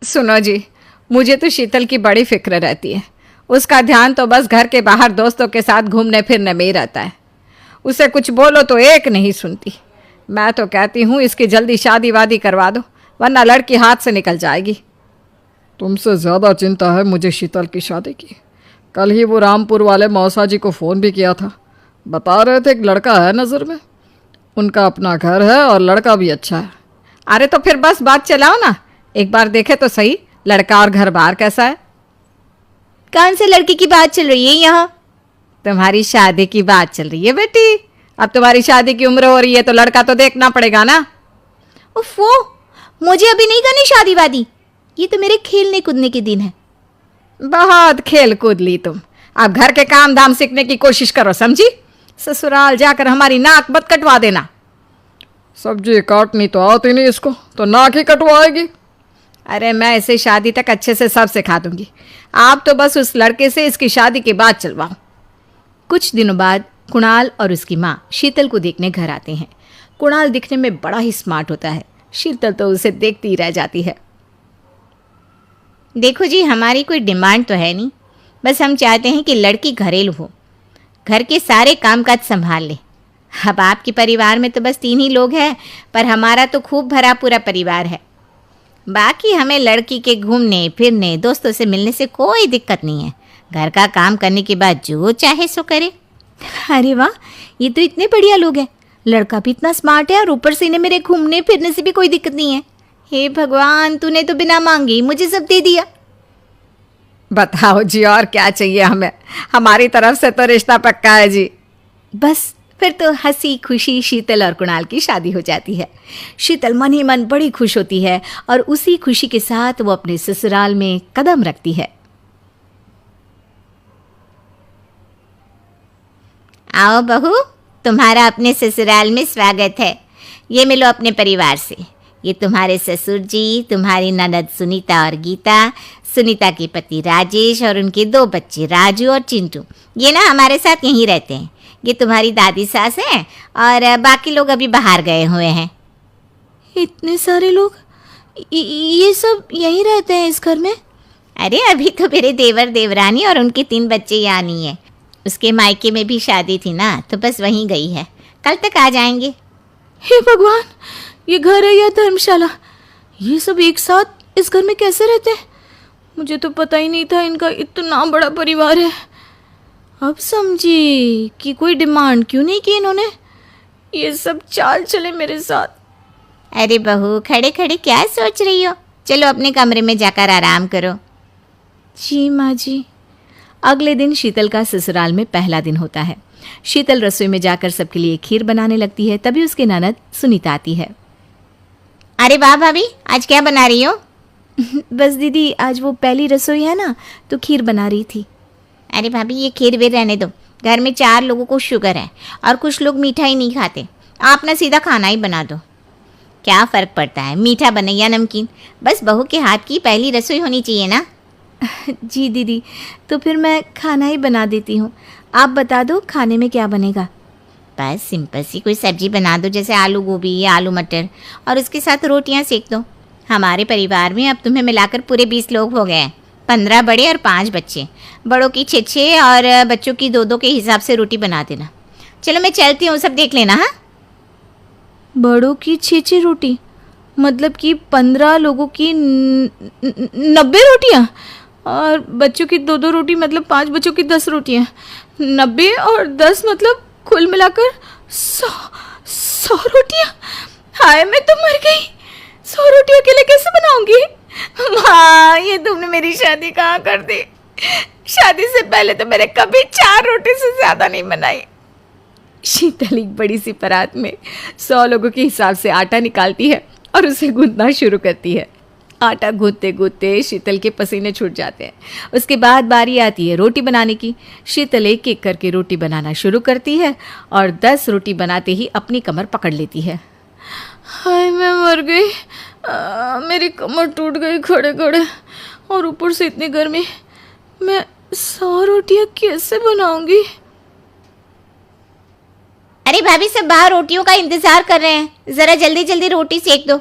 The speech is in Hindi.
सुनो जी, मुझे तो शीतल की बड़ी फिक्र रहती है। उसका ध्यान तो बस घर के बाहर दोस्तों के साथ घूमने फिरने में ही रहता है। उसे कुछ बोलो तो एक नहीं सुनती। मैं तो कहती हूँ इसकी जल्दी शादी वादी करवा दो, वरना लड़की हाथ से निकल जाएगी। तुमसे ज़्यादा चिंता है मुझे शीतल की शादी की। कल ही वो रामपुर वाले मौसा जी को फ़ोन भी किया था। बता रहे थे एक लड़का है नज़र में, उनका अपना घर है और लड़का भी अच्छा है। अरे तो फिर बस बात चलाओ ना, एक बार देखे तो सही लड़का और घर बार कैसा है। कौन से लड़के की बात चल रही है यहाँ? तुम्हारी शादी की बात चल रही है बेटी। अब तुम्हारी शादी की उम्र हो रही है तो लड़का तो देखना पड़ेगा ना। उफ़ो, मुझे अभी नहीं करनी शादी वादी। ये तो मेरे खेलने कूदने के दिन है। बहुत खेल कूद ली तुम, अब घर के काम धाम सीखने की कोशिश करो, समझी? ससुराल जाकर हमारी नाक मत कटवा देना। सब्जी काटनी तो आती नहीं इसको, तो नाक ही कटवाएगी। अरे मैं इसे शादी तक अच्छे से सब सिखा दूंगी। आप तो बस उस लड़के से इसकी शादी की बात चलवाओ। कुछ दिनों बाद कुणाल और उसकी माँ शीतल को देखने घर आते हैं। कुणाल दिखने में बड़ा ही स्मार्ट होता है। शीतल तो उसे देखती ही रह जाती है। देखो जी, हमारी कोई डिमांड तो है नहीं, बस हम चाहते हैं कि लड़की घरेलू हो, घर के सारे कामकाज संभाल ले। अब आपके परिवार में तो बस 3 ही लोग हैं, पर हमारा तो खूब भरा पूरा परिवार है। बाकी हमें लड़की के घूमने फिरने दोस्तों से मिलने से कोई दिक्कत नहीं है। घर का काम करने के बाद जो चाहे सो करे। अरे वाह, ये तो इतने बढ़िया लोग हैं। लड़का भी इतना स्मार्ट है और ऊपर से इन्हें मेरे घूमने फिरने से भी कोई दिक्कत नहीं है। हे भगवान, तूने तो बिना मांगे ही मुझे सब दे दिया। बताओ जी, और क्या चाहिए हमें? हमारी तरफ से तो रिश्ता पक्का है जी। बस फिर तो हंसी खुशी शीतल और कुणाल की शादी हो जाती है। शीतल मन ही मन बड़ी खुश होती है और उसी खुशी के साथ वो अपने ससुराल में कदम रखती है। आओ बहू, तुम्हारा अपने ससुराल में स्वागत है। ये मिलो अपने परिवार से। ये तुम्हारे ससुर जी, तुम्हारी ननद सुनीता और गीता, सुनीता के पति राजेश और उनके 2 बच्चे राजू और चिंटू। ये ना हमारे साथ यहीं रहते हैं। ये तुम्हारी दादी सास हैं और बाकी लोग अभी बाहर गए हुए हैं। इतने सारे लोग, ये सब यहीं रहते हैं इस घर में? अरे अभी तो मेरे देवर देवरानी और उनके 3 बच्चे यहाँ नहीं है। उसके मायके में भी शादी थी ना, तो बस वहीं गई है, कल तक आ जाएंगे। हे भगवान, ये घर है या धर्मशाला? ये सब एक साथ इस घर में कैसे रहते हैं? मुझे तो पता ही नहीं था इनका इतना बड़ा परिवार है। अब समझी कि कोई डिमांड क्यों नहीं की इन्होंने। ये सब चाल चले मेरे साथ। अरे बहू, खड़े खड़े क्या सोच रही हो? चलो अपने कमरे में जाकर आराम करो। जी माँ जी। अगले दिन शीतल का ससुराल में पहला दिन होता है। शीतल रसोई में जाकर सबके लिए खीर बनाने लगती है। तभी उसकी ननद सुनीता आती है। अरे वाह भाभी, आज क्या बना रही हो? बस दीदी, आज वो पहली रसोई है ना, तो खीर बना रही थी। अरे भाभी, ये खीर वीर रहने दो। घर में 4 लोगों को शुगर है और कुछ लोग मीठा ही नहीं खाते। आप ना सीधा खाना ही बना दो। क्या फ़र्क पड़ता है, मीठा बने या नमकीन, बस बहू के हाथ की पहली रसोई होनी चाहिए ना। जी दीदी, तो फिर मैं खाना ही बना देती हूँ। आप बता दो खाने में क्या बनेगा? बस सिंपल सी कोई सब्जी बना दो, जैसे आलू गोभी या आलू मटर, और उसके साथ रोटियाँ सेक दो। हमारे परिवार में अब तुम्हें मिलाकर पूरे 20 लोग हो गए हैं। 15 बड़े और 5 बच्चे। बड़ों की 6 और बच्चों की 2 के हिसाब से रोटी बना देना। चलो मैं चलती हूँ, सब देख लेना। हाँ, बड़ों की 6 रोटी मतलब कि 15 लोगों की 90 रोटियाँ, और बच्चों की 2 रोटी मतलब 5 बच्चों की 10 रोटियाँ। 90 और 10 मतलब कुल मिलाकर 100 रोटियाँ। हाय, मैं तो मर गई। 100 रोटी अकेले कैसे बनाऊंगी? माँ, ये तुमने मेरी शादी कहाँ कर दी? शादी से पहले तो मैंने कभी 4 रोटी से ज़्यादा नहीं बनाई। शीतल एक बड़ी सी परात में 100 लोगों के हिसाब से आटा निकालती है और उसे गूंथना शुरू करती है। आटा गूंथते गूंथते शीतल के पसीने छूट जाते हैं। उसके बाद बारी आती है रोटी बनाने की। शीतल एक एक करके रोटी बनाना शुरू करती है और 10 रोटी बनाते ही अपनी कमर पकड़ लेती है। हाय, मैं मर गई। मेरी कमर टूट गई खड़े खड़े, और ऊपर से इतनी गर्मी। मैं 100 रोटियाँ कैसे बनाऊंगी? अरे भाभी, सब बाहर रोटियों का इंतजार कर रहे हैं, ज़रा जल्दी जल्दी रोटी सेक दो।